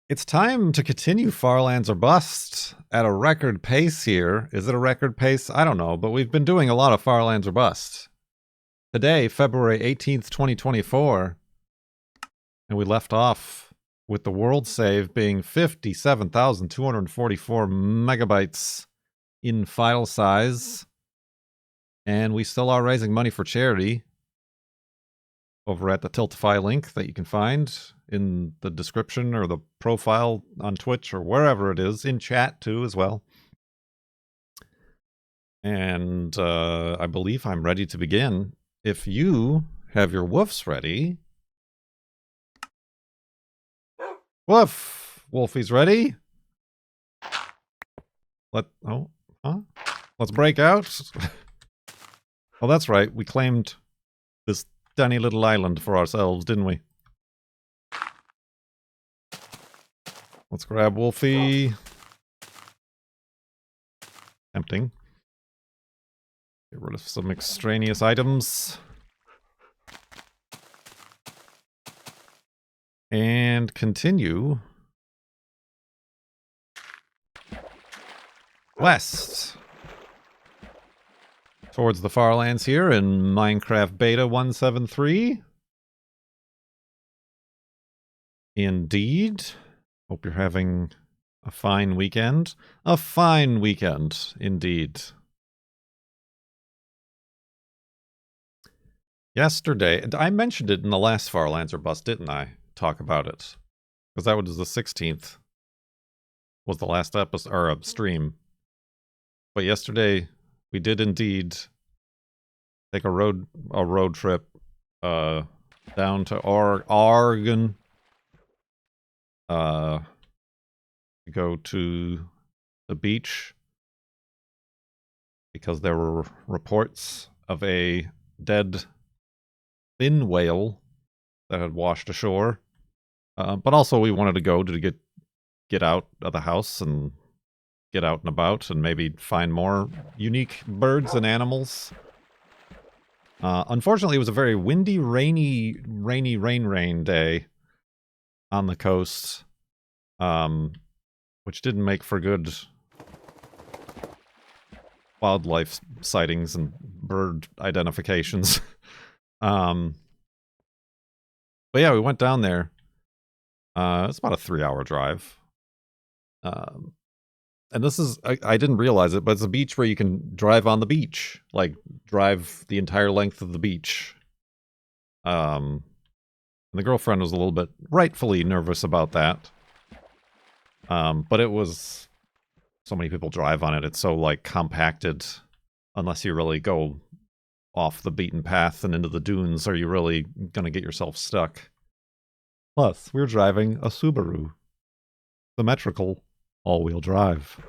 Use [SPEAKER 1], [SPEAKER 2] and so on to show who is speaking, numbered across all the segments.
[SPEAKER 1] It's time to continue Farlands or Bust at a record pace here. Is it a record pace? I don't know, but we've been doing a lot of Farlands or Bust. Today, February 18th, 2024, and we left off with the world save being 57,244 megabytes in file size. And we still are raising money for charity over at the Tiltify link that you can find in the description or the profile on Twitch or wherever it is, in chat too as well. And I believe I'm ready to begin. If you have your woofs ready. Woof! Wolfie's ready. Let's break out. Oh, that's right. We claimed this tiny little island for ourselves, didn't we? Let's grab Wolfie. Tempting. Get rid of some extraneous items. And continue west towards the Farlands here in Minecraft Beta 173. Indeed. Hope you're having a fine weekend. A fine weekend, indeed. Yesterday, I mentioned it in the last Farlands or Bust, didn't I? Talk about it. Because that was the 16th. Was the last episode, or stream. But yesterday, we did indeed take a road trip down to Oregon. Go to the beach because there were reports of a dead fin whale that had washed ashore. But also we wanted to go to get out of the house and get out and about and maybe find more unique birds and animals. Unfortunately, it was a very windy, rainy rain day on the coast, which didn't make for good wildlife sightings and bird identifications. But yeah, we went down there. It's about a 3-hour drive. And this is, I didn't realize it, but it's a beach where you can drive on the beach. Like, drive the entire length of the beach. And the girlfriend was a little bit rightfully nervous about that. But it was, so many people drive on it. It's so, like, compacted. Unless you really go off the beaten path and into the dunes, are you really going to get yourself stuck? Plus, we're driving a Subaru. Symmetrical all-wheel drive.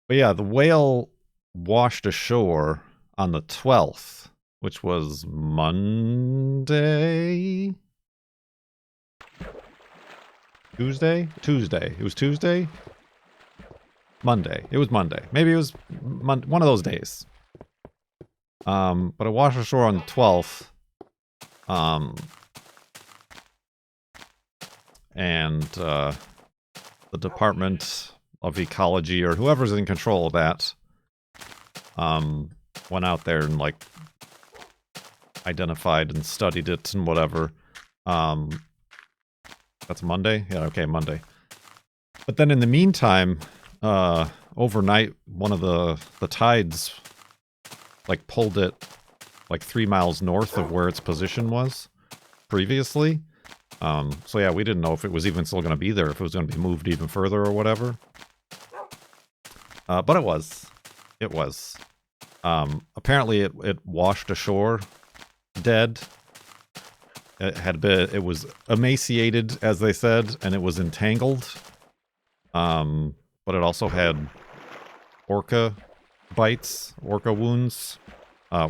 [SPEAKER 1] But yeah, the whale washed ashore on the 12th, which was Monday? Tuesday? Tuesday. It was Tuesday? Monday. It was Monday. Maybe it was one of those days. But it washed ashore on the 12th. And the Department of Ecology, or whoever's in control of that, went out there and, like, identified and studied it and whatever. That's Monday? Yeah, okay, Monday. But then in the meantime, overnight, one of the tides, like, pulled it, like, 3 miles north of where its position was previously. So yeah, we didn't know if it was even still going to be there, if it was going to be moved even further or whatever. But it was. It was. Apparently it washed ashore dead. It was emaciated, as they said, and it was entangled. But it also had orca bites, orca wounds.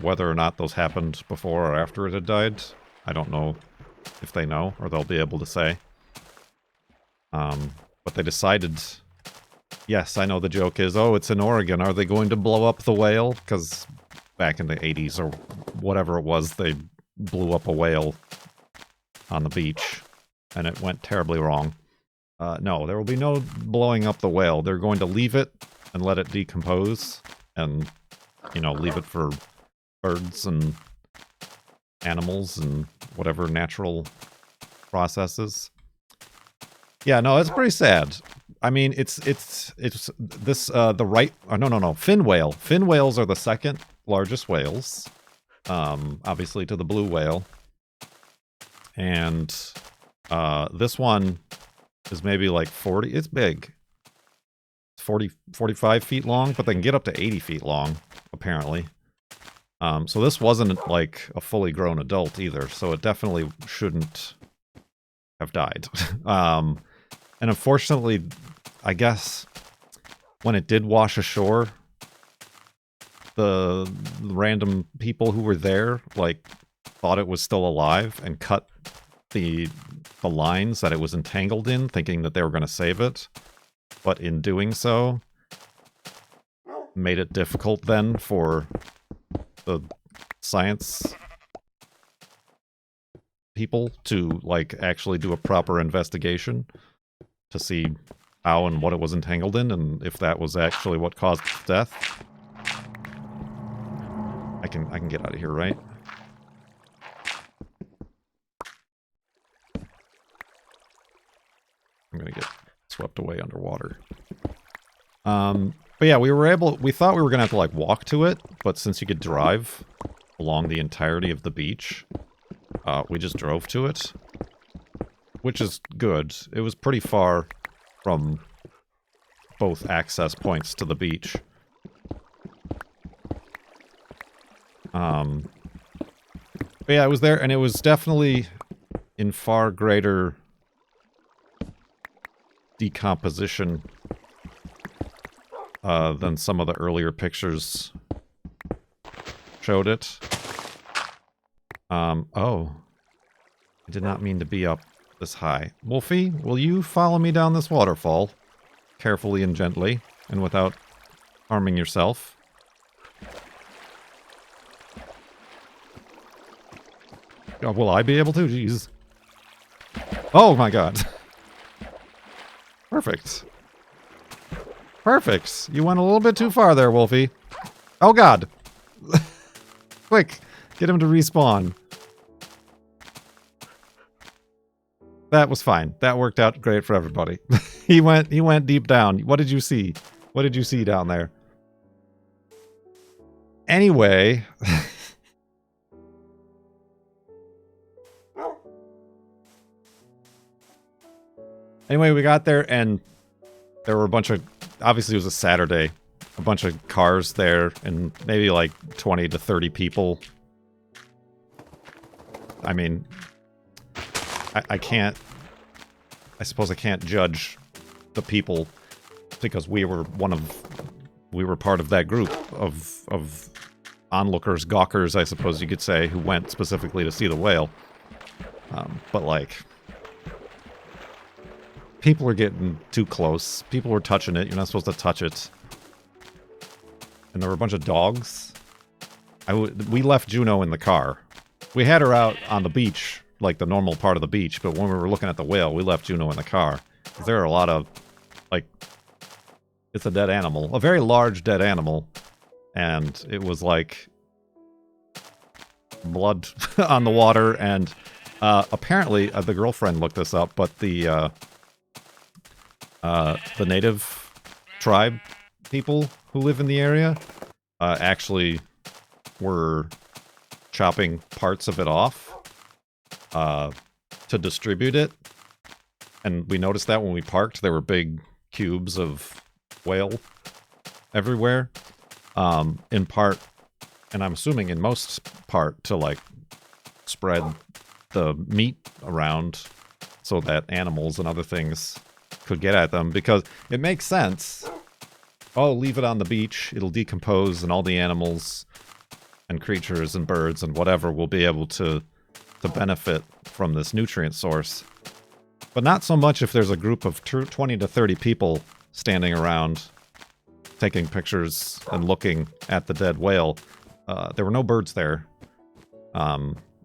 [SPEAKER 1] Whether or not those happened before or after it had died, I don't know if they know, or they'll be able to say. But they decided, yes, I know the joke is, oh, it's in Oregon, are they going to blow up the whale? Because back in the 80s or whatever it was, they blew up a whale on the beach, and it went terribly wrong. No, there will be no blowing up the whale. They're going to leave it and let it decompose, and, you know, leave it for birds and animals and whatever natural processes. Yeah, no, it's pretty sad. I mean, it's this, the right, oh, no, fin whale. Fin whales are the second largest whales, obviously to the blue whale. And, this one is maybe like 40, it's big. 45 feet long, but they can get up to 80 feet long, apparently. So this wasn't like a fully grown adult either, so it definitely shouldn't have died. And unfortunately, I guess when it did wash ashore, the random people who were there, like, thought it was still alive and cut the lines that it was entangled in, thinking that they were going to save it. But in doing so, made it difficult then for the science people to, like, actually do a proper investigation to see how and what it was entangled in, and if that was actually what caused its death. I can get out of here, right? I'm gonna get swept away underwater. But yeah, we thought we were gonna have to, like, walk to it, but since you could drive along the entirety of the beach, we just drove to it, which is good. It was pretty far from both access points to the beach. But yeah, it was there, and it was definitely in far greater decomposition than some of the earlier pictures showed it. Oh. I did not mean to be up this high. Wolfie, will you follow me down this waterfall? Carefully and gently, and without harming yourself. Will I be able to? Jeez. Oh my god. Perfect. Perfect. You went a little bit too far there, Wolfie. Oh god. Quick, get him to respawn. That was fine. That worked out great for everybody. He went deep down. What did you see? What did you see down there? Anyway, we got there, and there were a bunch of, obviously it was a Saturday, a bunch of cars there, and maybe like 20 to 30 people. I mean, I suppose I can't judge the people, because we were part of that group of onlookers, gawkers, I suppose you could say, who went specifically to see the whale. But like, people were getting too close. People were touching it. You're not supposed to touch it. And there were a bunch of dogs. We left Juno in the car. We had her out on the beach, like the normal part of the beach, but when we were looking at the whale, we left Juno in the car. There are a lot of, like, it's a dead animal. A very large dead animal. And it was like blood on the water, and apparently, the girlfriend looked this up, but the native tribe people who live in the area actually were chopping parts of it off to distribute it. And we noticed that when we parked, there were big cubes of whale everywhere. In part, and I'm assuming in most part, to like spread the meat around so that animals and other things could get at them, because it makes sense. Oh, leave it on the beach, it'll decompose, and all the animals and creatures and birds and whatever will be able to benefit from this nutrient source. But not so much if there's a group of 20 to 30 people standing around taking pictures and looking at the dead whale. There were no birds there.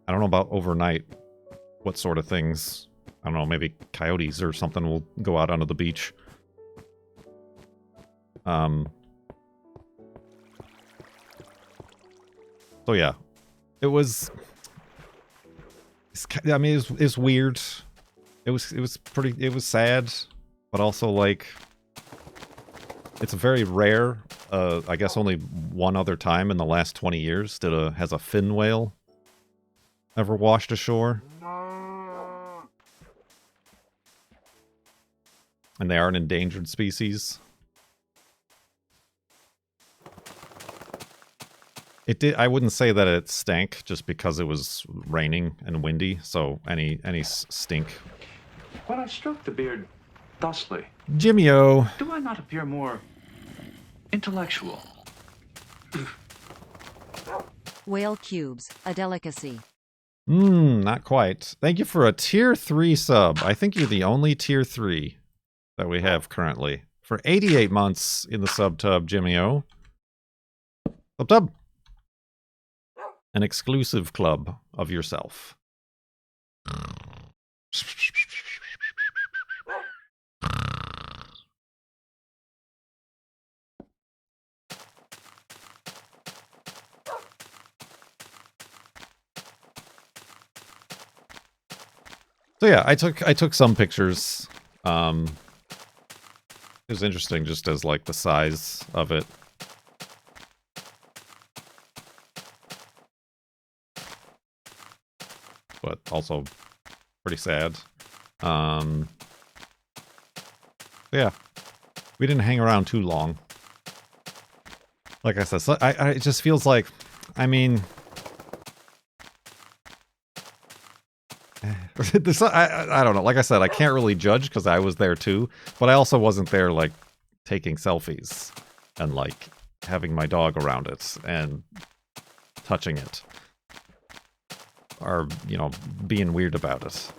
[SPEAKER 1] I don't know about overnight. What sort of things? I don't know, maybe coyotes or something will go out onto the beach. So yeah, it was. I mean, it's weird. It was pretty. It was sad, but also like, it's very rare. I guess only one other time in the last 20 years has a fin whale ever washed ashore. And they are an endangered species. It did. I wouldn't say that it stank just because it was raining and windy. So any stink.
[SPEAKER 2] When I stroke the beard thusly,
[SPEAKER 1] Jimmy-o.
[SPEAKER 2] do I not appear more intellectual?
[SPEAKER 3] Whale cubes, a delicacy.
[SPEAKER 1] Not quite. Thank you for a tier 3 sub. I think you're the only tier 3 that we have currently. For 88 months in the sub-tub, Jimmy-o. Sub-tub. An exclusive club of yourself. So yeah, I took some pictures. It was interesting just as like the size of it. But also pretty sad. Yeah. We didn't hang around too long. Like I said, so it just feels like, I mean, I don't know. Like I said, I can't really judge because I was there too, but I also wasn't there like taking selfies and like having my dog around it and touching it. Or, you know, being weird about it.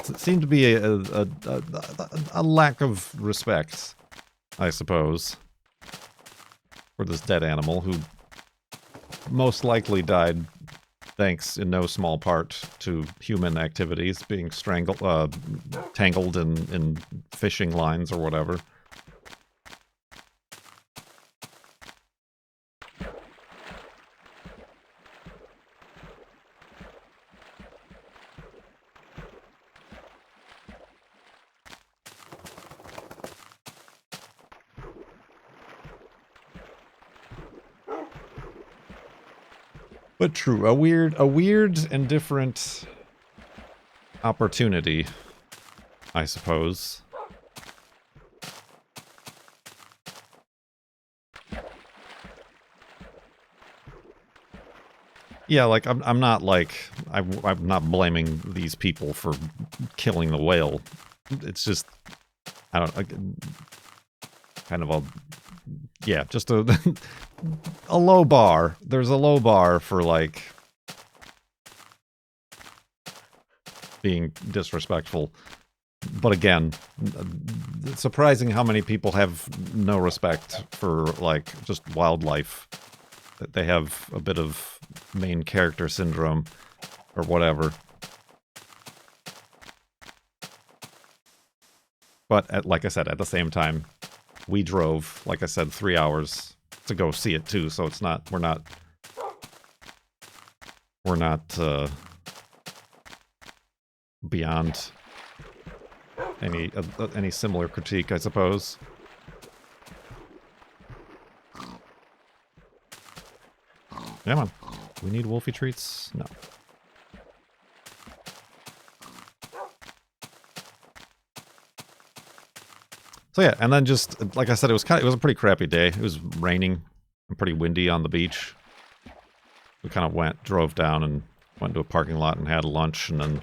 [SPEAKER 1] It seemed to be a lack of respect, I suppose, for this dead animal who most likely died thanks in no small part to human activities, being tangled in fishing lines or whatever. But true, a weird and different opportunity, I suppose. Yeah, like I'm not like I'm not blaming these people for killing the whale. It's just I don't kind of a yeah, just a a low bar. There's a low bar for like being disrespectful. But again, it's surprising how many people have no respect for like just wildlife. That they have a bit of main character syndrome or whatever. But like I said, at the same time, we drove, like I said, 3 hours to go see it too. So it's not, we're not beyond any similar critique, I suppose. Come on. We need wolfie treats? No. So yeah, and then just like I said, it was a pretty crappy day. It was raining and pretty windy on the beach. We kind of drove down and went to a parking lot and had lunch, and then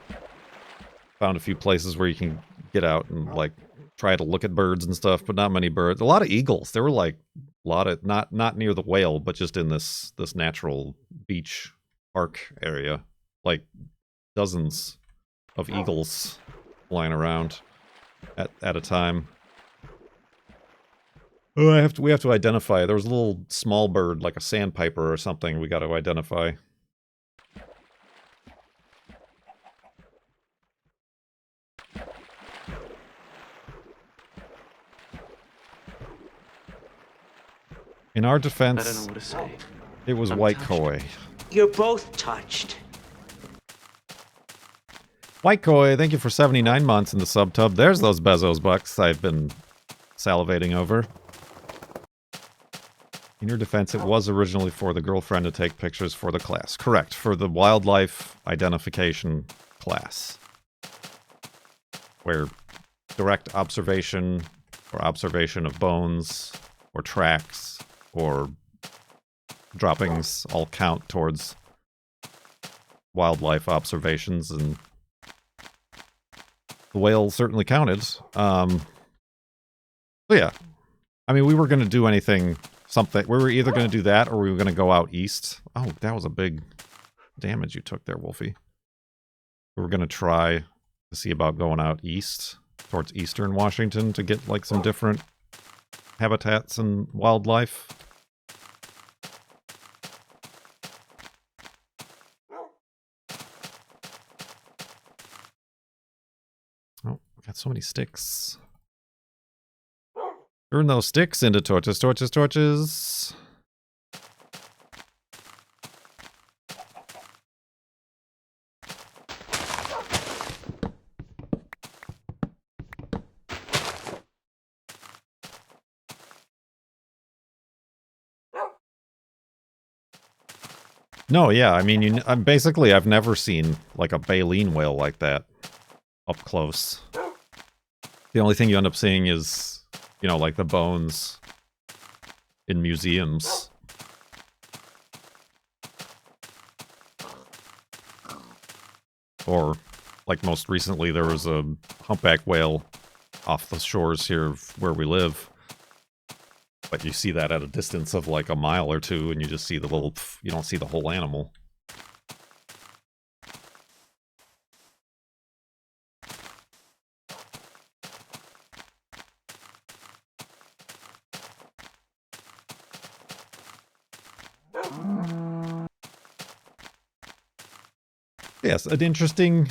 [SPEAKER 1] found a few places where you can get out and like try to look at birds and stuff, but not many birds. A lot of eagles. There were like a lot of not near the whale, but just in this natural beach park area, like dozens of eagles flying around at a time. Oh, we have to identify. There was a little small bird, like a sandpiper or something. We got to identify. In our
[SPEAKER 2] I don't know
[SPEAKER 1] defense,
[SPEAKER 2] what to say.
[SPEAKER 1] it was
[SPEAKER 2] I'm
[SPEAKER 1] white
[SPEAKER 2] touched.
[SPEAKER 1] koi.
[SPEAKER 4] You're both touched.
[SPEAKER 1] White koi, thank you for 79 months in the subtub. There's those Bezos bucks I've been salivating over. In your defense, it was originally for the girlfriend to take pictures for the class. Correct, for the wildlife identification class. Where direct observation or observation of bones or tracks or droppings all count towards wildlife observations, and the whale certainly counted. But yeah, I mean, we were going to do anything, something. We were either going to do that or we were going to go out east. Oh, that was a big damage you took there, Wolfie. We were going to try to see about going out east towards eastern Washington to get like some different habitats and wildlife. Oh, I got so many sticks. Turn those sticks into torches, torches, torches. No, yeah, I mean, basically, I've never seen like a baleen whale like that up close. The only thing you end up seeing is, you know, like the bones in museums. Or, like most recently, there was a humpback whale off the shores here where we live. But you see that at a distance of like a mile or two, and you just see the little, you don't see the whole animal. Yes, an interesting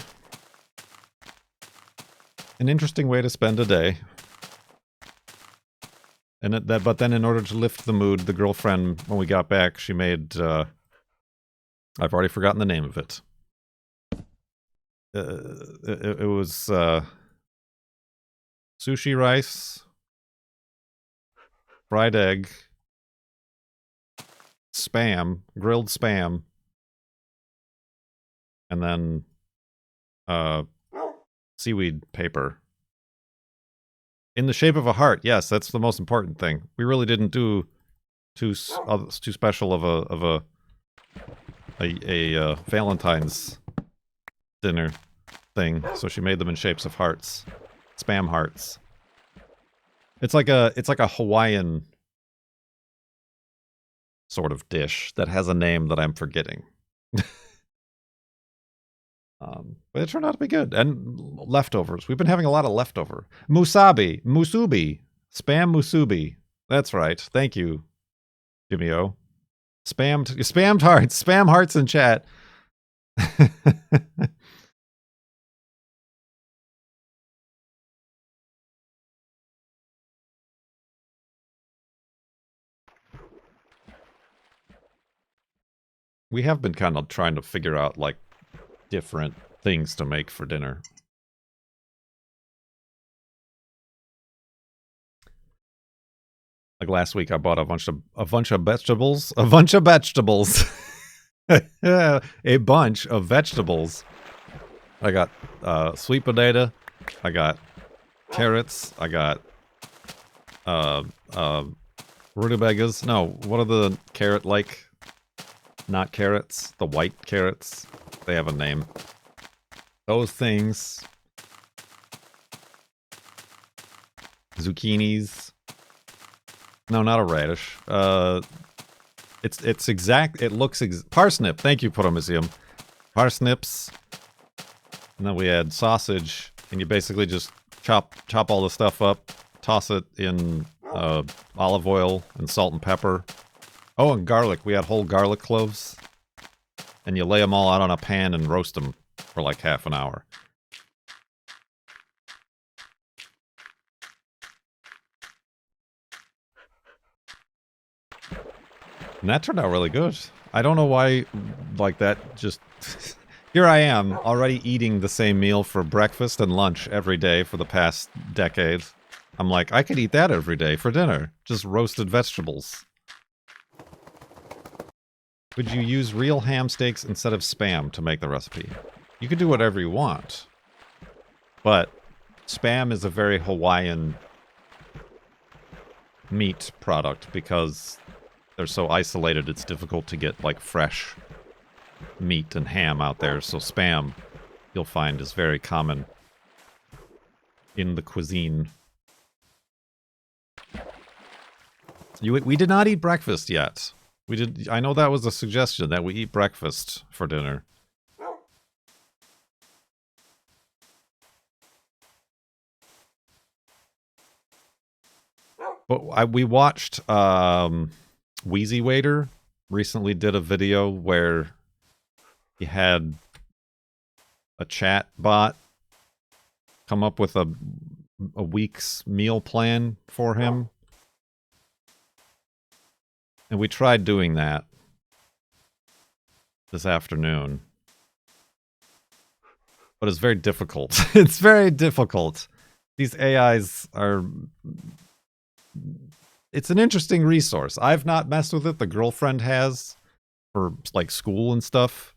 [SPEAKER 1] way to spend a day. And but then in order to lift the mood, the girlfriend, when we got back, she made, I've already forgotten the name of it. It was, sushi rice, fried egg, spam, grilled spam, and then, seaweed paper. In the shape of a heart, yes, that's the most important thing. We really didn't do too special of a Valentine's dinner thing, so she made them in shapes of hearts, spam hearts. It's like a Hawaiian sort of dish that has a name that I'm forgetting. But it turned out to be good. And leftovers. We've been having a lot of leftover. Musubi. Spam musubi. That's right. Thank you, Jimmy O. Spammed hearts. Spam hearts in chat. We have been kind of trying to figure out, like, different things to make for dinner. Like last week, I bought a bunch of vegetables. A bunch of vegetables. A bunch of vegetables. I got sweet potato. I got carrots. I got rutabagas. No, what are the carrot-like? Not carrots. The white carrots. They have a name. Those things. Zucchinis. No, not a radish. It's exact. It looks parsnip. Thank you, Protomuseum. Parsnips. And then we add sausage, and you basically just chop all the stuff up, toss it in olive oil and salt and pepper. Oh, and garlic. We had whole garlic cloves, and you lay them all out on a pan and roast them for like half an hour. And that turned out really good. I don't know why, like, that just... Here I am, already eating the same meal for breakfast and lunch every day for the past decade. I'm like, I could eat that every day for dinner. Just roasted vegetables. Would you use real ham steaks instead of Spam to make the recipe? You could do whatever you want. But Spam is a very Hawaiian meat product because they're so isolated it's difficult to get, like, fresh meat and ham out there. So Spam, you'll find, is very common in the cuisine. We did not eat breakfast yet. We did. I know that was a suggestion that we eat breakfast for dinner. But we watched Wheezy Waiter recently did a video where he had a chat bot come up with a week's meal plan for him. And we tried doing that this afternoon. But it's very difficult. It's very difficult. These AIs are... It's an interesting resource. I've not messed with it. The girlfriend has for, like, school and stuff.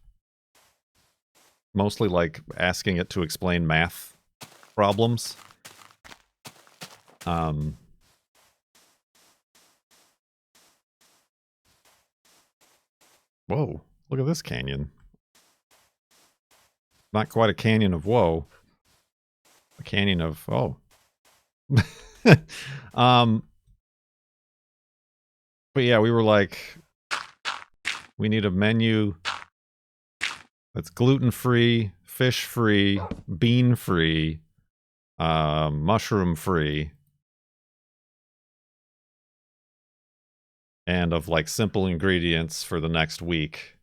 [SPEAKER 1] Mostly, like, asking it to explain math problems. Whoa, look at this canyon. Not quite a canyon of woe. A canyon of, oh. But yeah, we were like, we need a menu that's gluten-free, fish-free, bean-free, mushroom-free, and of, like, simple ingredients for the next week.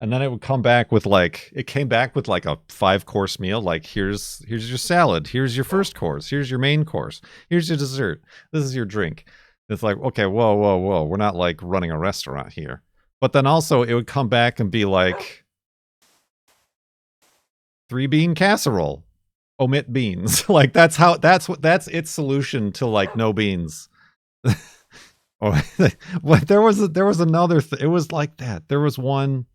[SPEAKER 1] And then it would come back with, like, it came back with, like, a 5-course meal. Like, here's your salad. Here's your first course. Here's your main course. Here's your dessert. This is your drink. It's like, okay, whoa, whoa, whoa. We're not, like, running a restaurant here. But then also it would come back and be like, 3-bean casserole. Omit beans. Like, that's its solution to, like, no beans. Oh, but there was another it was like that. There was one.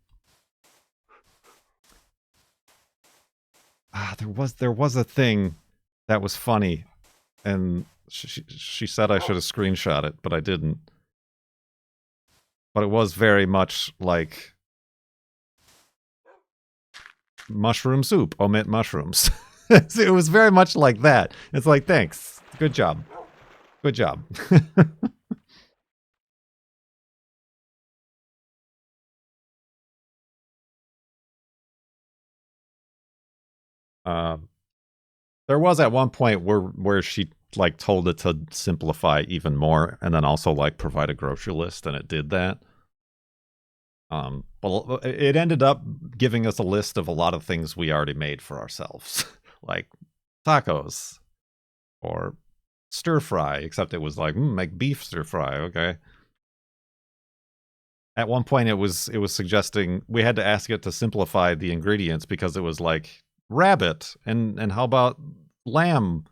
[SPEAKER 1] There was a thing that was funny, and she said I should have screenshot it, but I didn't. But it was very much like mushroom soup. Omit mushrooms. It was very much like that. It's like, thanks, good job, good job. There was at one point where she, like, told it to simplify even more, and then also, like, provide a grocery list, and it did that. But it ended up giving us a list of a lot of things we already made for ourselves, like tacos or stir fry. Except it was like, make beef stir fry. Okay. At one point, it was suggesting we had to ask it to simplify the ingredients because it was like rabbit and how about lamb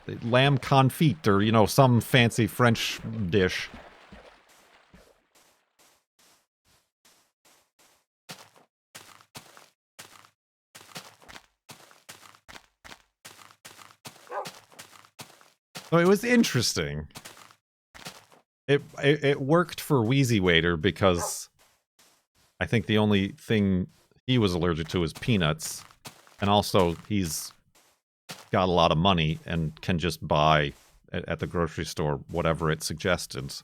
[SPEAKER 1] confit, or, you know, some fancy French dish. So it was interesting. It worked for Wheezy Waiter because I think the only thing he was allergic to is peanuts, and also he's got a lot of money and can just buy at the grocery store whatever it suggested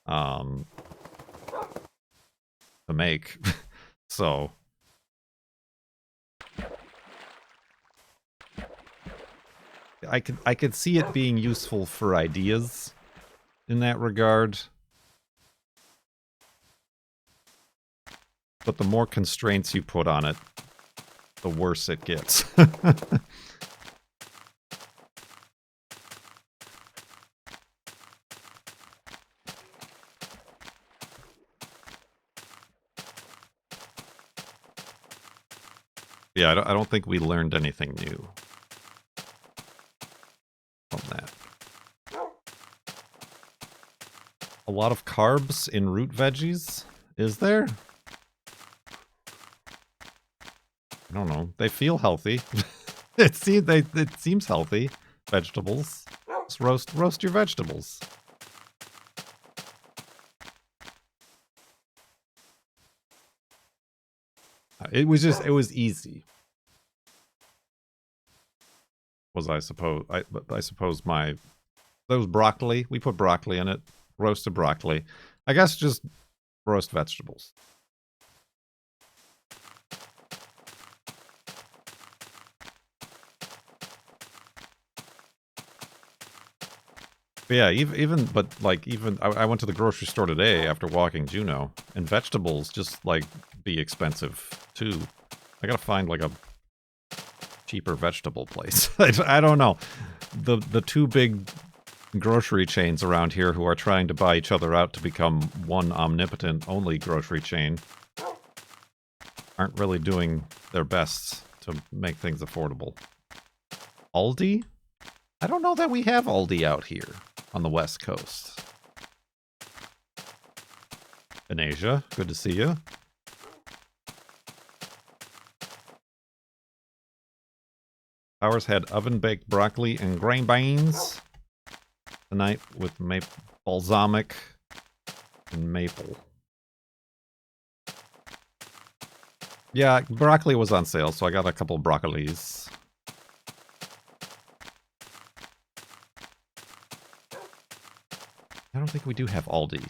[SPEAKER 1] to make. So I could see it being useful for ideas in that regard. But the more constraints you put on it, the worse it gets. Yeah, I don't think we learned anything new from that. A lot of carbs in root veggies? Is there? I don't know. They feel healthy. it seems healthy. Vegetables. Just roast your vegetables. It was easy. I suppose that was broccoli. We put broccoli in it. Roasted broccoli. I guess just roast vegetables. But yeah, I went to the grocery store today after walking Juneau, and vegetables just like be expensive too. I gotta find like a cheaper vegetable place. I don't know. The two big grocery chains around here who are trying to buy each other out to become one omnipotent only grocery chain aren't really doing their best to make things affordable. Aldi? I don't know that we have Aldi out here on the West Coast. In Asia, good to see you. Ours had oven-baked broccoli and grain beans tonight with balsamic and maple. Yeah, broccoli was on sale, so I got a couple broccolis. I don't think we do have Aldi.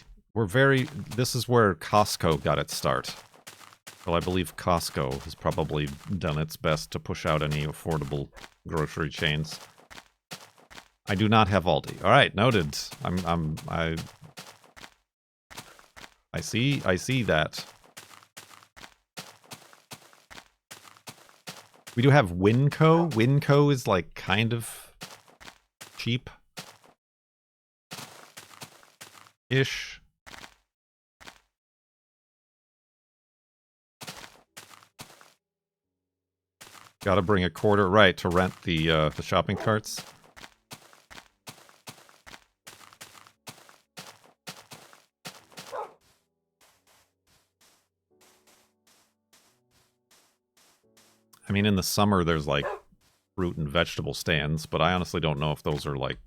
[SPEAKER 1] This is where Costco got its start. Well, I believe Costco has probably done its best to push out any affordable grocery chains. I do not have Aldi. All right, noted. I see that. We do have Winco. Winco is like kind of cheap. Ish. Gotta bring a quarter, right, to rent the shopping carts. I mean, in the summer, there's like fruit and vegetable stands, but I honestly don't know if those are like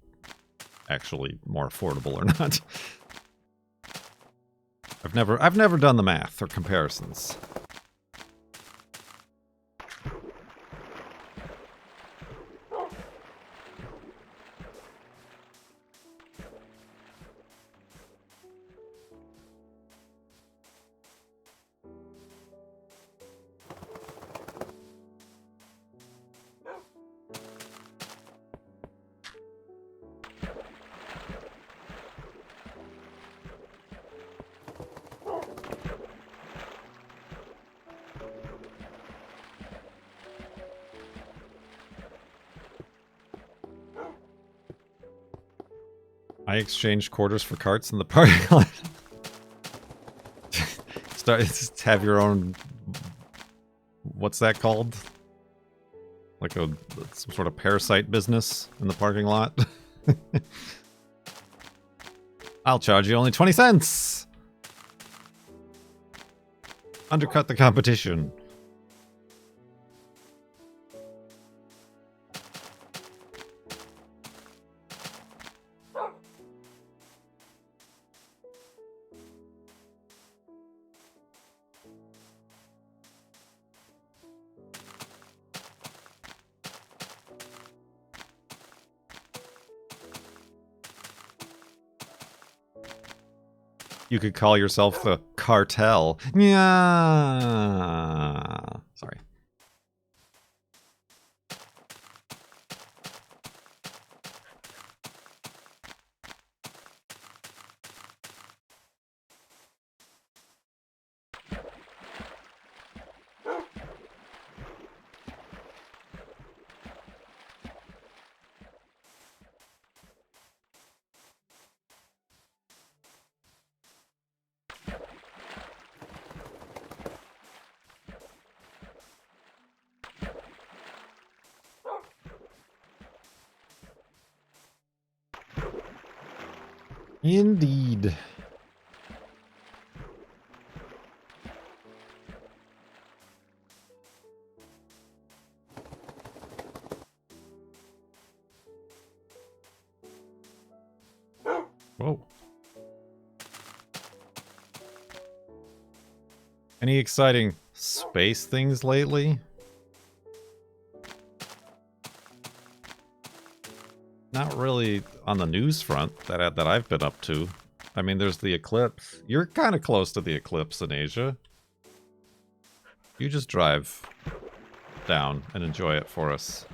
[SPEAKER 1] actually more affordable or not. I've never done the math or comparisons. I exchanged quarters for carts in the parking lot. Just have your own... What's that called? Like some sort of parasite business in the parking lot? I'll charge you only 20 cents! Undercut the competition. You could call yourself the cartel. Yeah. Sorry. Indeed. Whoa. Any exciting space things lately? Not really on the news front that I've been up to. I mean, there's the eclipse. You're kind of close to the eclipse in Asia. You just drive down and enjoy it for us.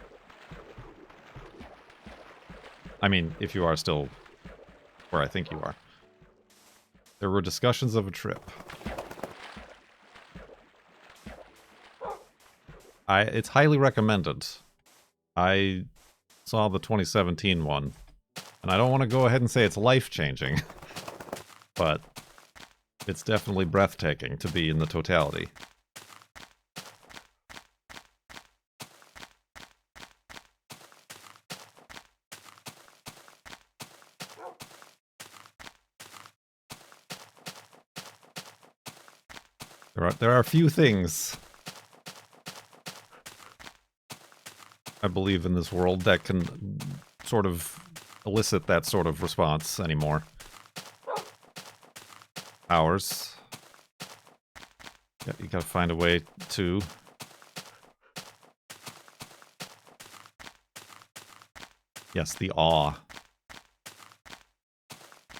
[SPEAKER 1] I mean, if you are still where I think you are. There were discussions of a trip. It's highly recommended. I saw the 2017 one, and I don't want to go ahead and say it's life-changing, but it's definitely breathtaking to be in the totality. There are a few things I believe in this world that can sort of elicit that sort of response anymore. Ours. Yeah, you gotta find a way to... Yes, the awe.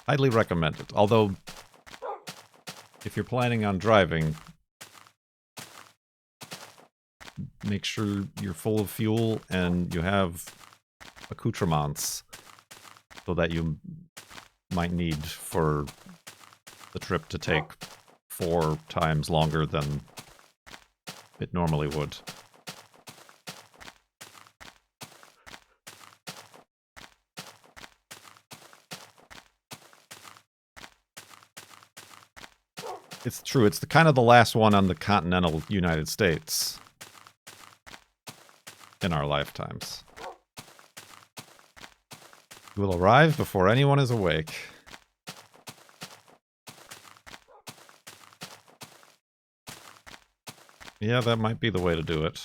[SPEAKER 1] Highly recommend it. Although, if you're planning on driving, make sure you're full of fuel and you have accoutrements so that you might need for the trip to take 4 times longer than it normally would. It's true, it's kind of the last one on the continental United States in our lifetimes. We'll arrive before anyone is awake. Yeah, that might be the way to do it.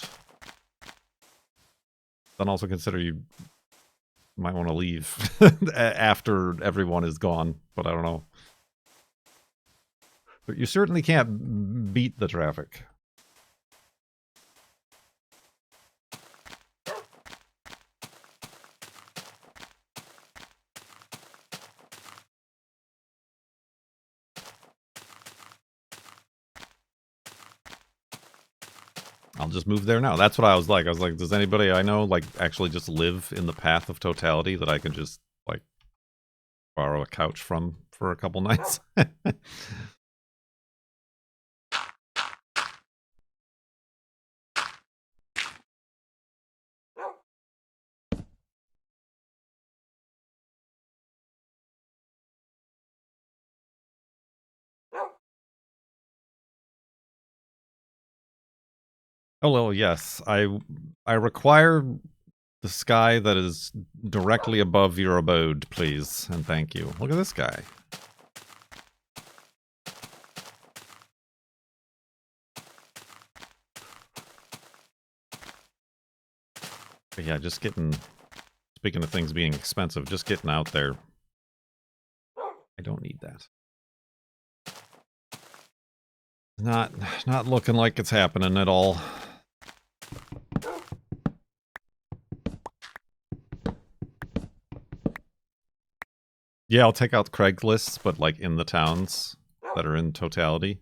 [SPEAKER 1] Then also consider you might want to leave after everyone is gone, but I don't know. But you certainly can't beat the traffic. I'll just move there now. That's what I was like. I was like, does anybody I know, like, actually just live in the path of totality that I can just, like, borrow a couch from for a couple nights? Oh, well, yes. I require the sky that is directly above your abode, please, and thank you. Look at this guy. But yeah, just getting... Speaking of things being expensive, just getting out there. I don't need that. Not looking like it's happening at all. Yeah, I'll take out Craigslist, but like in the towns that are in totality.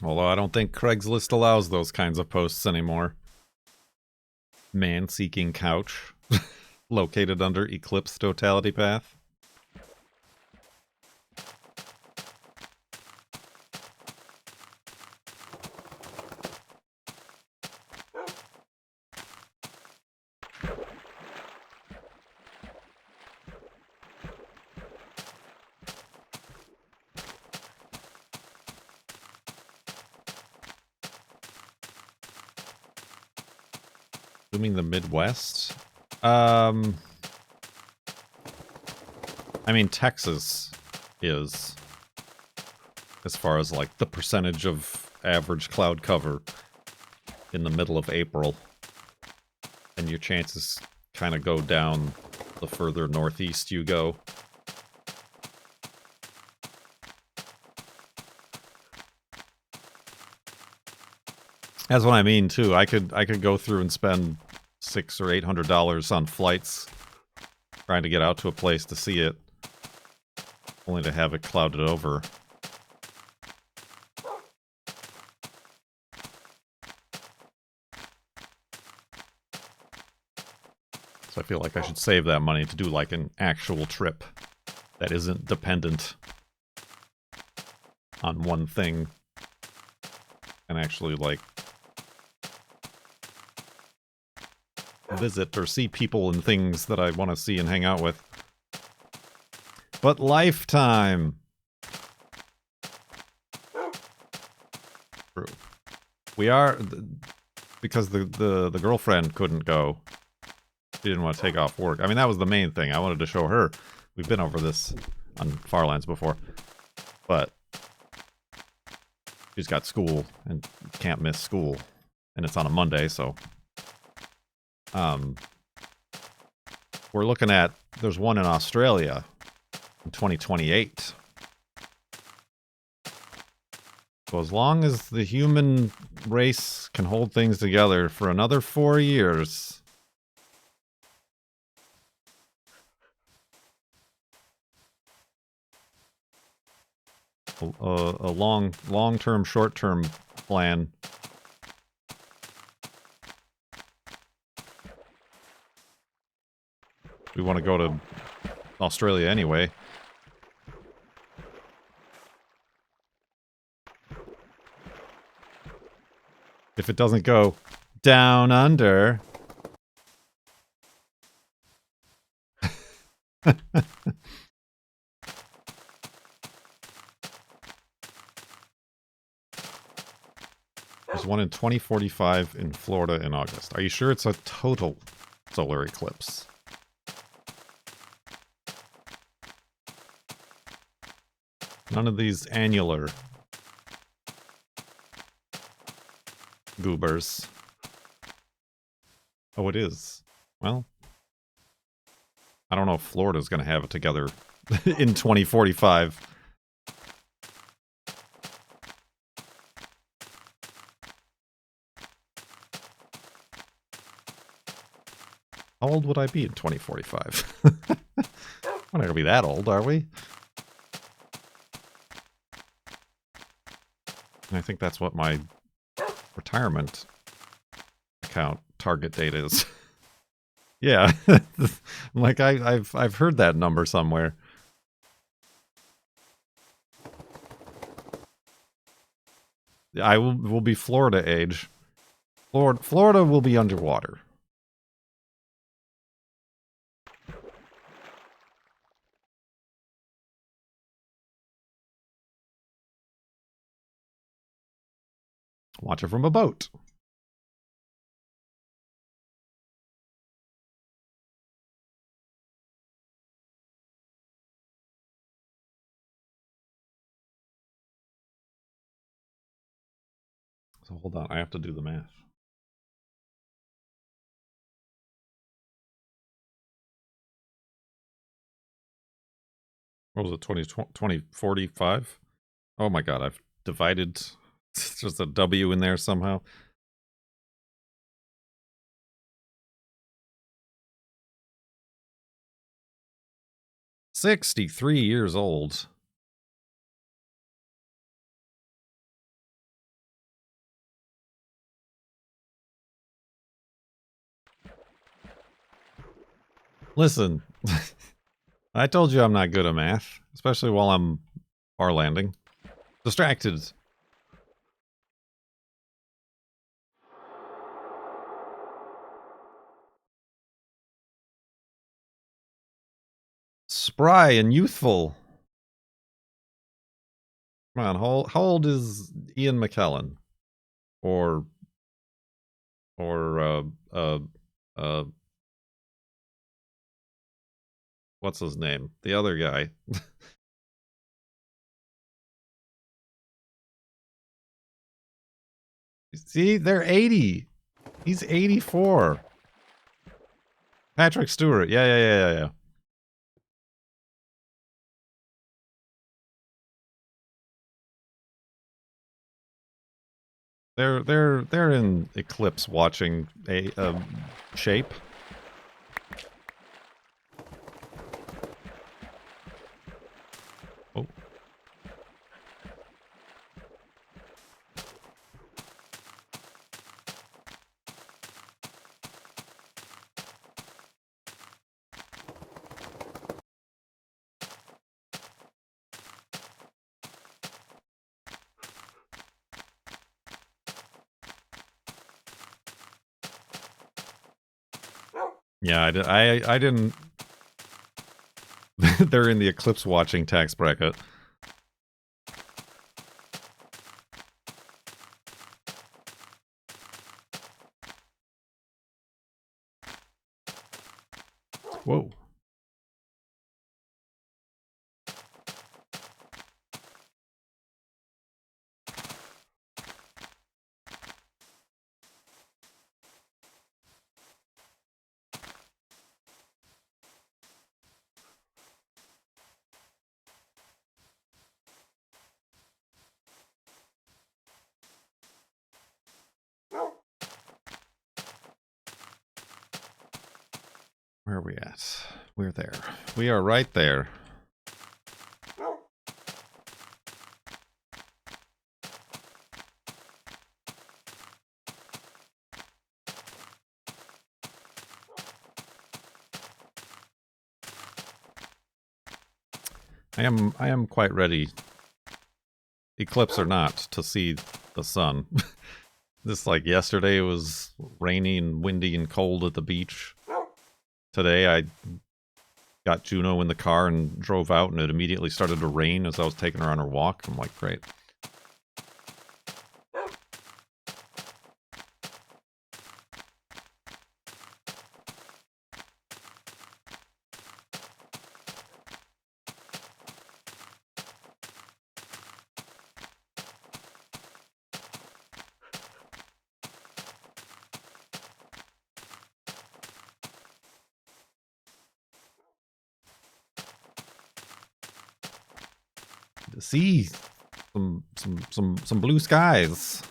[SPEAKER 1] Although I don't think Craigslist allows those kinds of posts anymore. Man seeking couch. Located under Eclipse Totality Path. Assuming the Midwest? I mean, Texas is, as far as like the percentage of average cloud cover in the middle of April. And your chances kind of go down the further northeast you go. That's what I mean too. I could go through and spend $600 or $800 on flights trying to get out to a place to see it, only to have it clouded over. So I feel like I should save that money to do like an actual trip that isn't dependent on one thing and actually like visit or see people and things that I want to see and hang out with. But Lifetime! True. We are... Because the girlfriend couldn't go. She didn't want to take off work. I mean, that was the main thing. I wanted to show her. We've been over this on Farlands before. But she's got school and can't miss school. And it's on a Monday, so... we're looking at... There's one in Australia in 2028. So as long as the human race can hold things together for another 4 years... A long-term, short-term plan. We want to go to Australia anyway. If it doesn't go down under... There's one in 2045 in Florida in August. Are you sure it's a total solar eclipse? None of these annular goobers. Oh, it is. Well, I don't know if Florida's going to have it together in 2045. How old would I be in 2045? We're not going to be that old, are we? And I think that's what my retirement account target date is. Yeah. Like I've heard that number somewhere. I will be Florida age. Florida will be underwater. Watch it from a boat. So hold on, I have to do the math. What was it, 2045? Oh my god, I've divided... There's a W in there somehow. "63 years old. Listen, I told you I'm not good at math, especially while I'm farlanding. Distracted. Spry and youthful. Come on, how old is Ian McKellen? Or what's his name? The other guy. See, they're 80. He's 84. Patrick Stewart. Yeah. They're in Eclipse watching a shape. Oh. Yeah, I didn't. They're in the Eclipse watching tax bracket. Whoa. Where are we at? We're there. We are right there. I am quite ready, eclipse or not, to see the sun. This, like, yesterday it was rainy and windy and cold at the beach. Today I got Juno in the car and drove out, and it immediately started to rain as I was taking her on her walk. I'm like, great. To see some blue skies.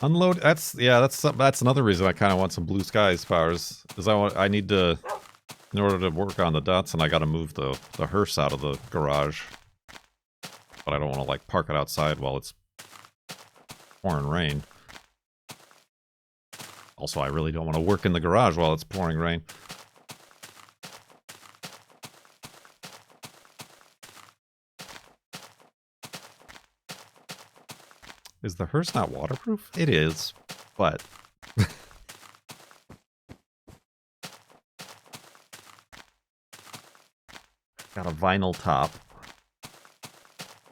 [SPEAKER 1] Unload. That's another reason I kind of want some blue skies powers. Is I need to, in order to work on the Datsun, I got to move the hearse out of the garage. But I don't want to, like, park it outside while it's pouring rain. Also, I really don't want to work in the garage while it's pouring rain. Is the hearse not waterproof? It is, but... got a vinyl top.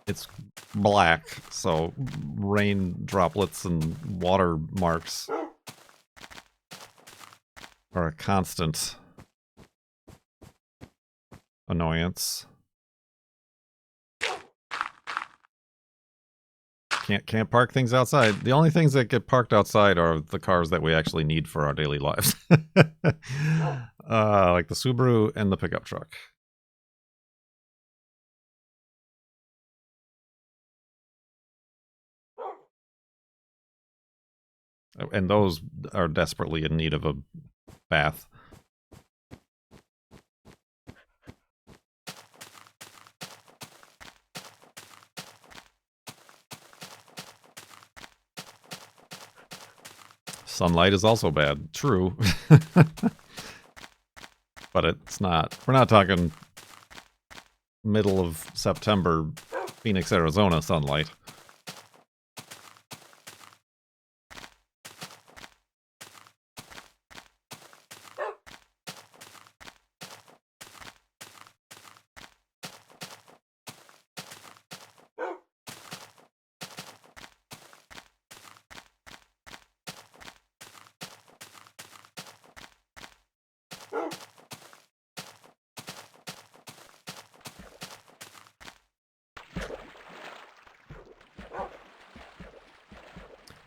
[SPEAKER 1] It's black, so rain droplets and water marks are a constant annoyance. Can't park things outside. The only things that get parked outside are the cars that we actually need for our daily lives. Like the Subaru and the pickup truck. And those are desperately in need of a bath. Sunlight is also bad. True. But it's not. We're not talking middle of September, Phoenix, Arizona sunlight.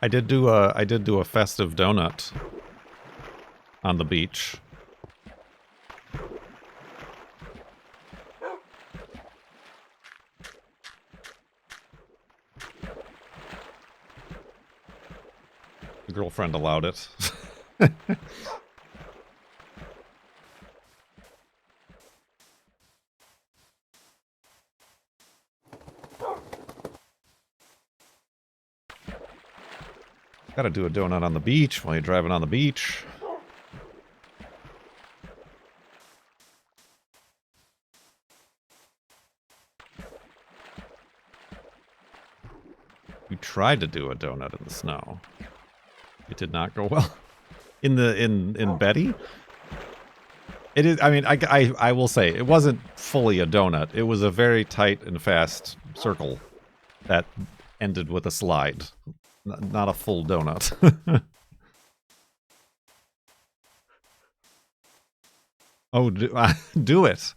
[SPEAKER 1] I did do a festive donut on the beach. The girlfriend allowed it. Gotta do a donut on the beach while you're driving on the beach. You tried to do a donut in the snow. It did not go well. In Betty? It is, I mean, I will say, it wasn't fully a donut. It was a very tight and fast circle that ended with a slide. Not a full donut. Oh, do it.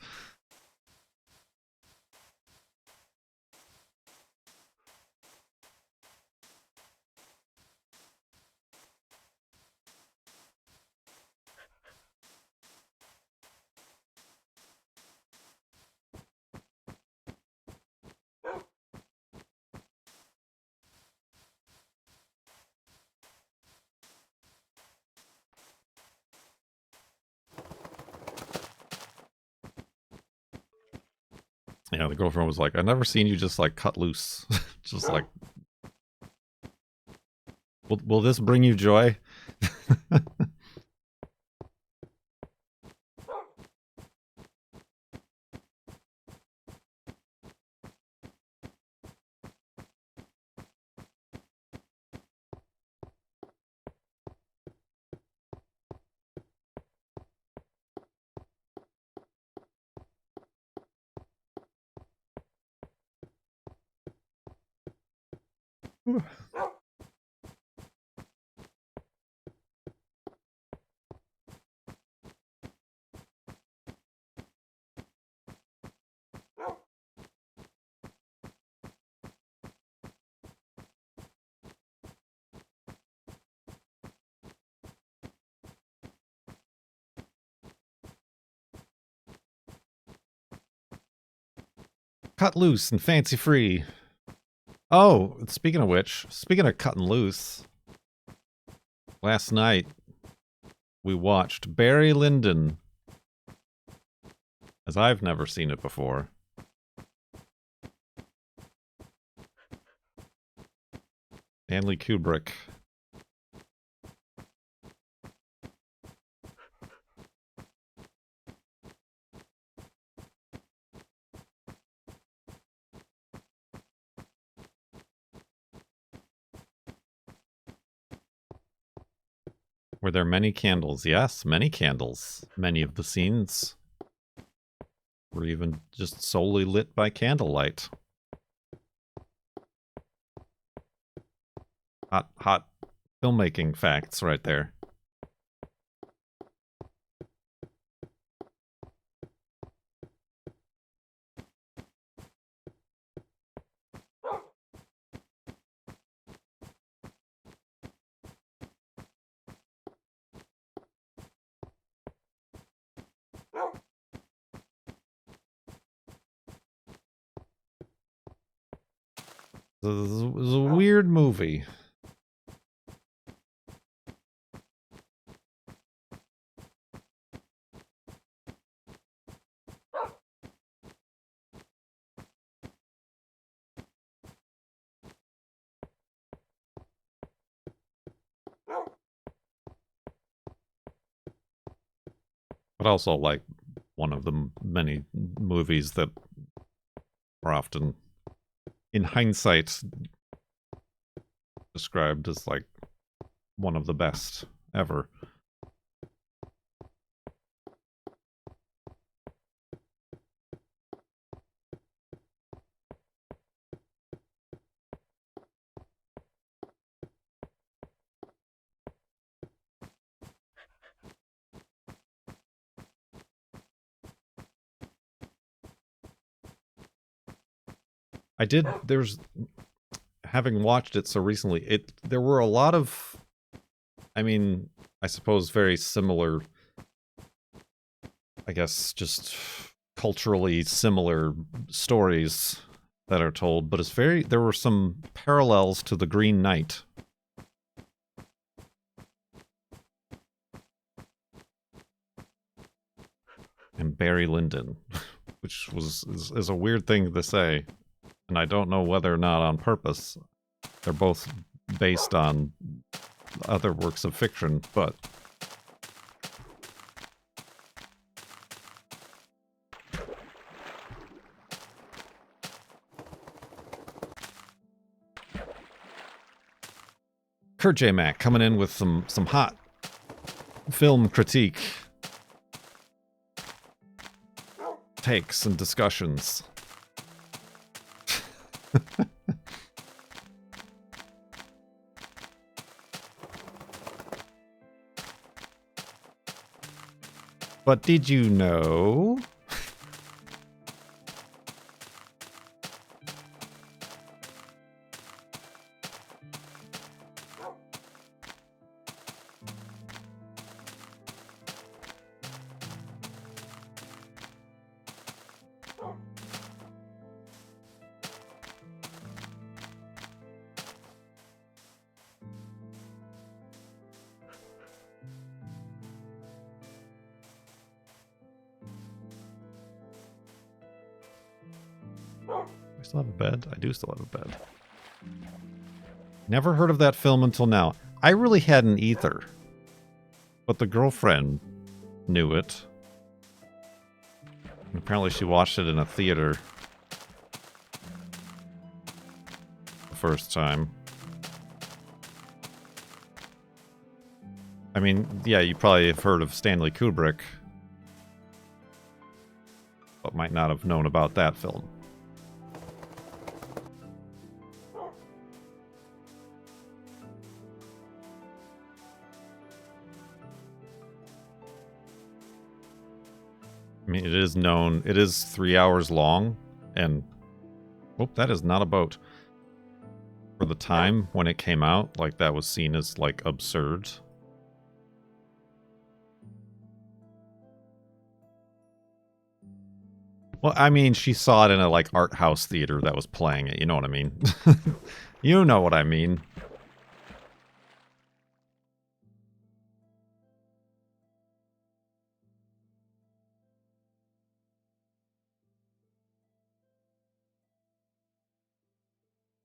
[SPEAKER 1] Yeah, the girlfriend was like, I've never seen you just like cut loose. Just like, will this bring you joy? Cut loose and fancy free. Oh, speaking of which, speaking of cutting loose, last night we watched Barry Lyndon, as I've never seen it before. Stanley Kubrick. Were there many candles? Yes, many candles. Many of the scenes were even just solely lit by candlelight. Hot filmmaking facts right there. It was a weird movie. But also, like, one of the many movies that are often, in hindsight, described as, like, one of the best ever. There's having watched it so recently, there were a lot of, I mean, I suppose very similar, I guess, just culturally similar stories that are told, but there were some parallels to The Green Knight. And Barry Lyndon, which is a weird thing to say, and I don't know whether or not on purpose. They're both based on other works of fiction, but Kurt J. Mack coming in with some hot film critique takes and discussions. But did you know? I still have a bed? I do still have a bed. Never heard of that film until now. I really hadn't either. But the girlfriend knew it. And apparently she watched it in a theater the first time. I mean, yeah, you probably have heard of Stanley Kubrick, but might not have known about that film. I mean, it is known, it is 3 hours long, and, oh, that is not a boat. For the time when it came out, like, that was seen as, like, absurd. Well, I mean, she saw it in a, like, art house theater that was playing it, you know what I mean? You know what I mean.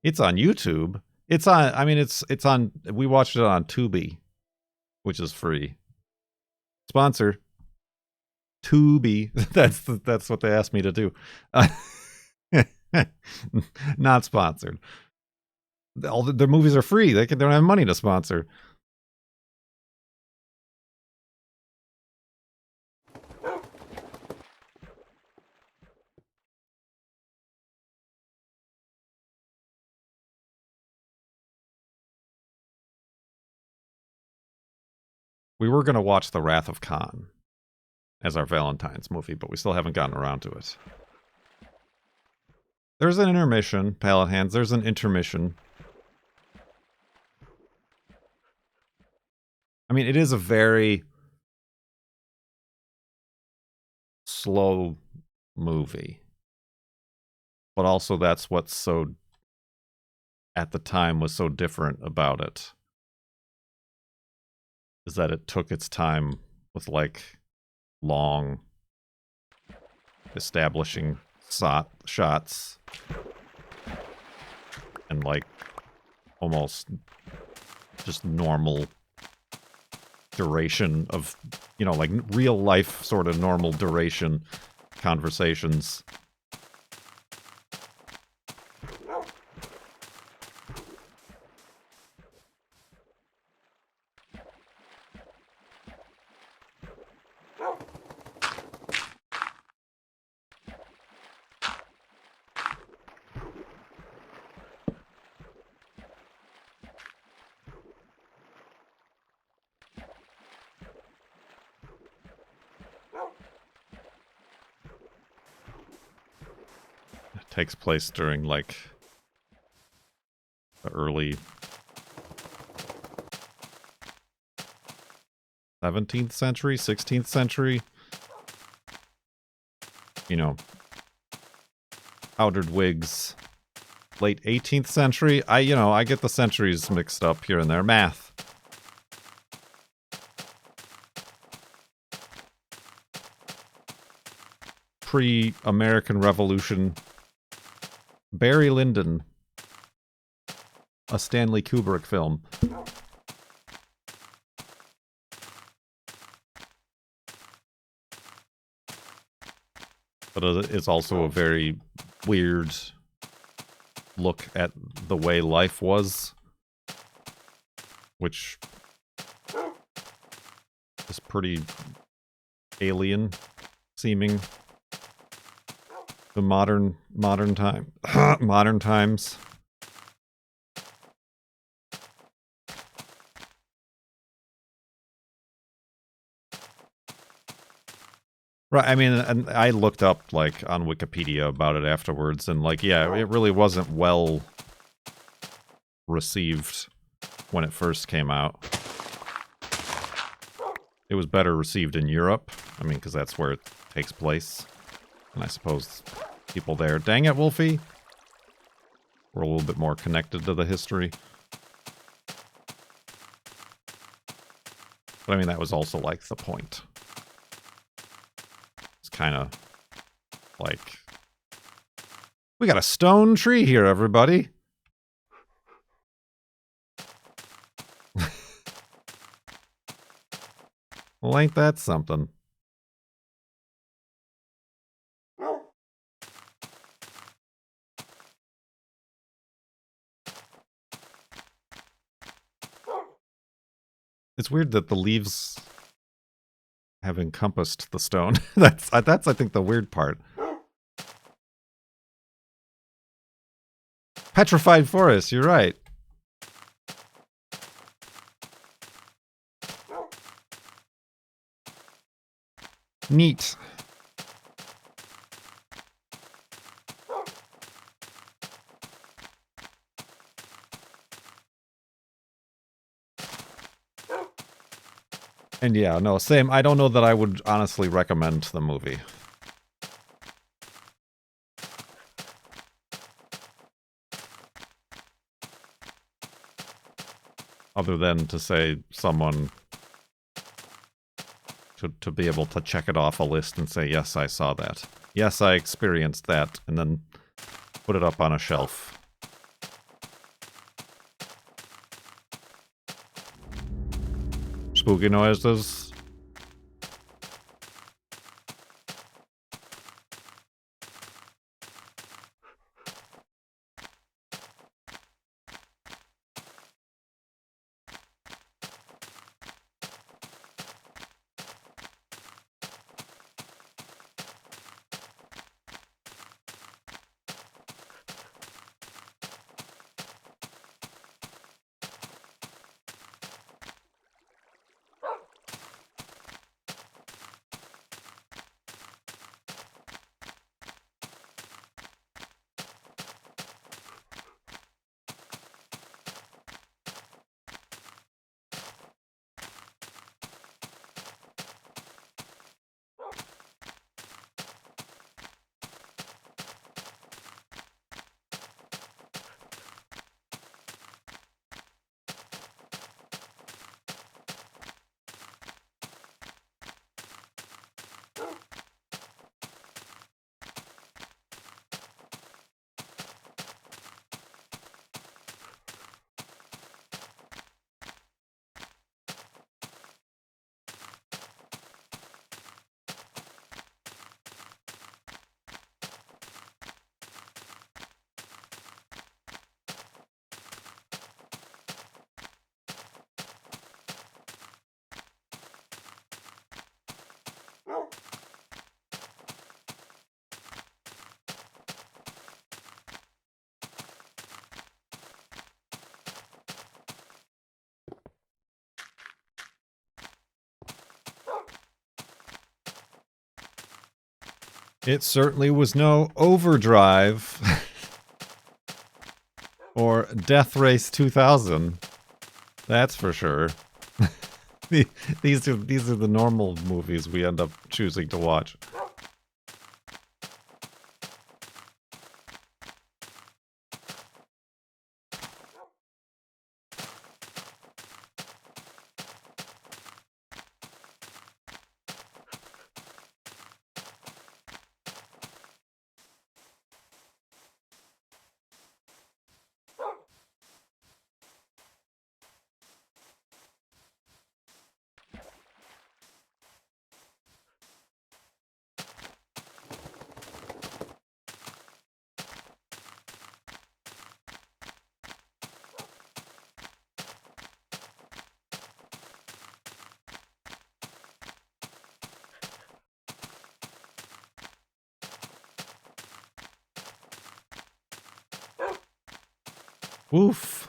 [SPEAKER 1] It's on YouTube. It's on, I mean, it's on, we watched it on Tubi, which is free. Sponsor. Tubi. That's what they asked me to do. Not sponsored. All their movies are free. They don't have money to sponsor. We were going to watch The Wrath of Khan as our Valentine's movie, but we still haven't gotten around to it. There's an intermission, palette hands. There's an intermission. I mean, it is a very slow movie. But also that's what's so, at the time, was so different about it. Is that it took its time with, like, long establishing shots and, like, almost just normal duration of, you know, like real life sort of normal duration conversations. Takes place during, like, the early 17th century, 16th century. You know, powdered wigs. Late 18th century. I get the centuries mixed up here and there. Math. Pre-American Revolution. Barry Lyndon. A Stanley Kubrick film. But it's also a very weird look at the way life was, which is pretty alien seeming to modern times. Right, I mean, and I looked up, like, on Wikipedia about it afterwards, and, like, yeah, it really wasn't well received when it first came out. It was better received in Europe, I mean, because that's where it takes place, and I suppose people there, dang it, Wolfie, were a little bit more connected to the history. But, I mean, that was also, like, the point. Kind of like, we got a stone tree here, everybody. Well, ain't that something? It's weird that the leaves have encompassed the stone. That's I think the weird part. Petrified forest, you're right. Neat. And yeah, no, same. I don't know that I would honestly recommend the movie. Other than to say someone to be able to check it off a list and say, yes, I saw that. Yes, I experienced that, and then put it up on a shelf. Spooky noises. It certainly was no overdrive. Or Death Race 2000. That's for sure. These are the normal movies we end up choosing to watch. Oof.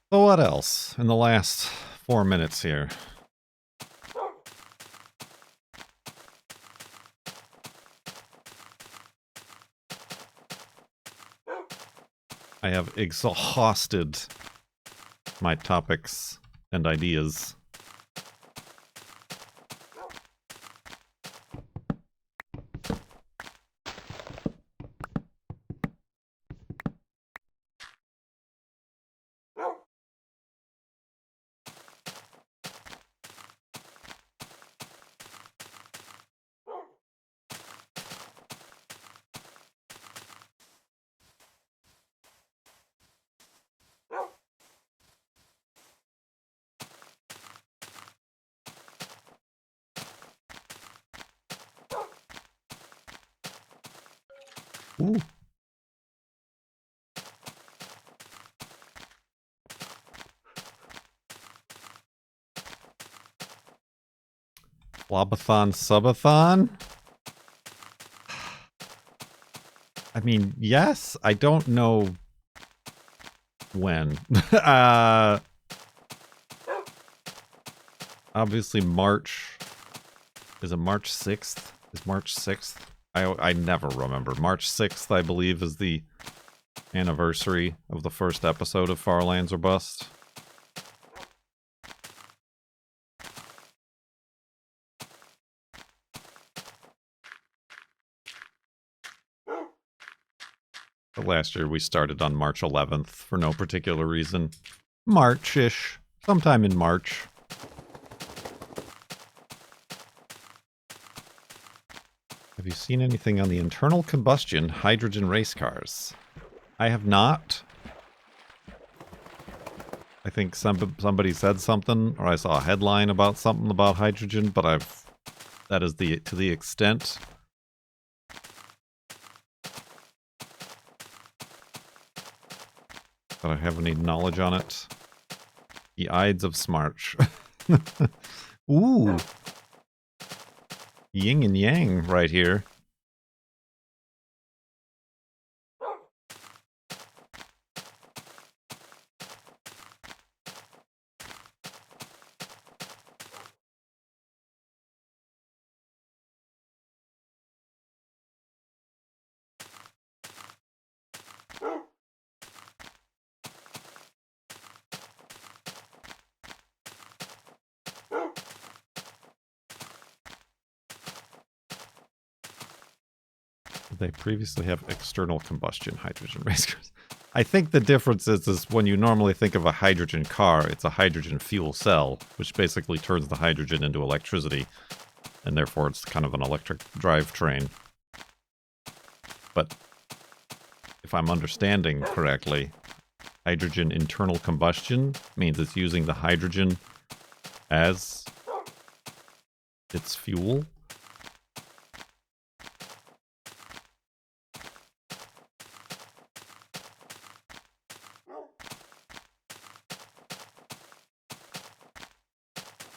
[SPEAKER 1] So what else in the last 4 minutes here? I have exhausted my topics and ideas. Ooh. Flobathon subathon? I mean, yes. I don't know when. Obviously March. Is it March 6th? Is March 6th? I never remember. March 6th, I believe, is the anniversary of the first episode of Farlands or Bust. But last year we started on March 11th for no particular reason. March-ish. Sometime in March. Have you seen anything on the internal combustion hydrogen race cars? I have not. I think somebody said something, or I saw a headline about something about hydrogen, but that is to the extent. But I have any knowledge on it. The Ides of Smarch. Ooh. Yin and yang right here. Did they previously have external combustion hydrogen race cars? I think the difference is when you normally think of a hydrogen car, it's a hydrogen fuel cell, which basically turns the hydrogen into electricity, and therefore it's kind of an electric drivetrain. But if I'm understanding correctly, hydrogen internal combustion means it's using the hydrogen as its fuel.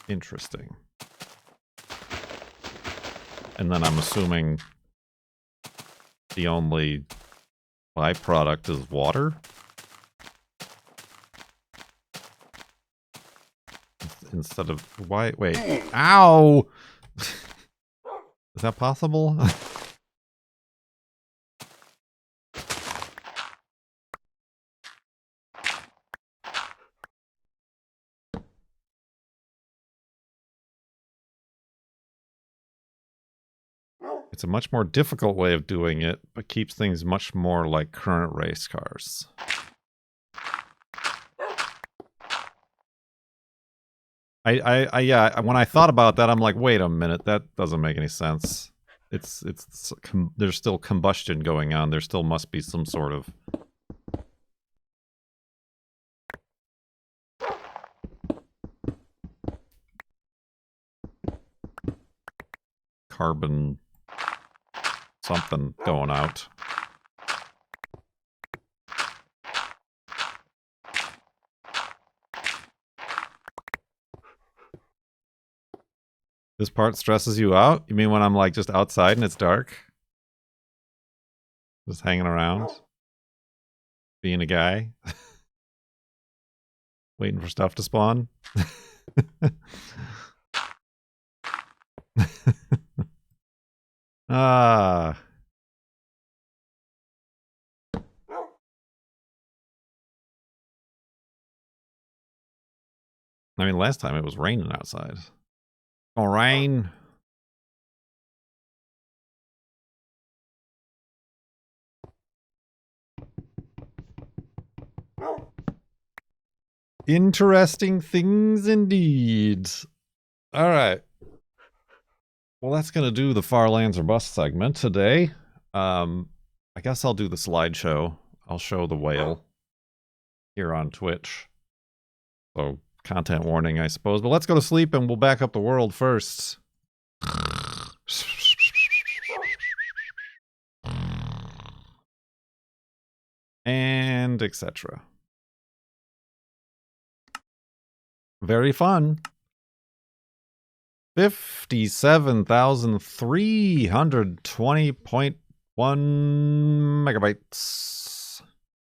[SPEAKER 1] Interesting. And then I'm assuming the only byproduct is water? Instead of... Why? Wait. Ow! Is that possible? It's a much more difficult way of doing it, but keeps things much more like current race cars. Yeah, when I thought about that, I'm like, wait a minute, that doesn't make any sense. There's still combustion going on. There still must be some sort of... carbon... something going out. This part stresses you out? You mean when I'm like just outside and it's dark? Just hanging around? Being a guy? Waiting for stuff to spawn? Ah. I mean, last time it was raining outside. Gonna rain. Interesting things indeed. All right. Well, that's going to do the Farlands or Bust segment today. I guess I'll do the slideshow. I'll show the whale here on Twitch. So, content warning, I suppose. But let's go to sleep and we'll back up the world first. And etc. Very fun. 57,320.1 megabytes.